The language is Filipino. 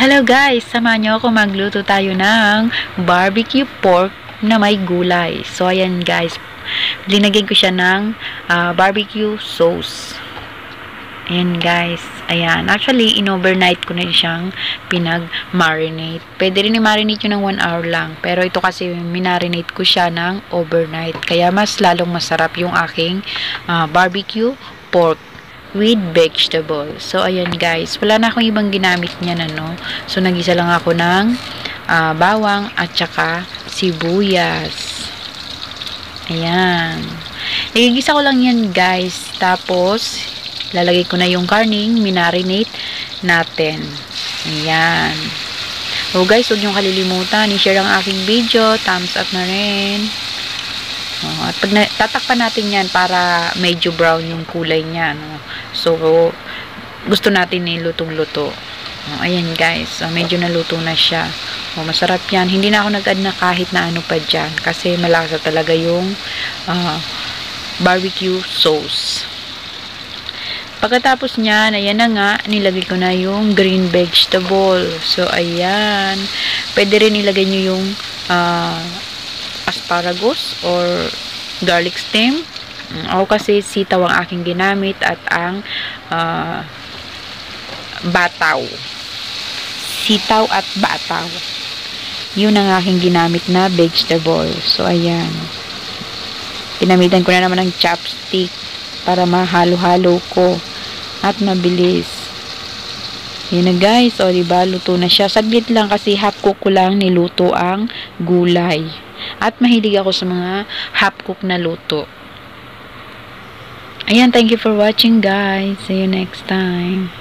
Hello guys! Samahan niyo ako magluto tayo ng barbecue pork na may gulay. So ayan guys, linagyan ko siya ng barbecue sauce. Ayan guys, ayan. Actually, in-overnight ko na siyang pinag-marinate. Pwede rin i-marinate yun ng 1 hour lang. Pero ito kasi, minarinate ko siya ng overnight. Kaya mas lalong masarap yung aking barbecue pork with vegetable. So, ayan guys. Wala na akong ibang ginamit niyan, ano. So, nagisa lang ako ng bawang at saka sibuyas. Ayan. Nagigisa ko lang yan guys. Tapos, lalagay ko na yung karning, minarinate natin. Ayan. So guys, huwag niyong kalilimutan, i-share ang aking video, thumbs up na rin. At pag tatakpan natin yan para medyo brown yung kulay niya. No? So, gusto natin lutong-luto. Ayan guys, medyo naluto na siya. Masarap yan. Hindi na ako nag-add na kahit na ano pa dyan. Kasi malasa talaga yung barbecue sauce. Pagkatapos niyan, ayan na nga, nilagay ko na yung green vegetable. So, ayan. Pwede rin ilagay nyo yung asparagus or garlic stem. Ako kasi sitaw ang aking ginamit at ang bataw. Sitaw at bataw. Yun ang aking ginamit na vegetable. So, ayan. Pinamitan ko na naman ng chopstick para mahalo-halo ko at mabilis. Yan na guys, o diba, luto na siya. Saglit lang kasi half cook ko lang niluto ang gulay. At mahilig ako sa mga half cook na luto. Ayan, thank you for watching guys. See you next time.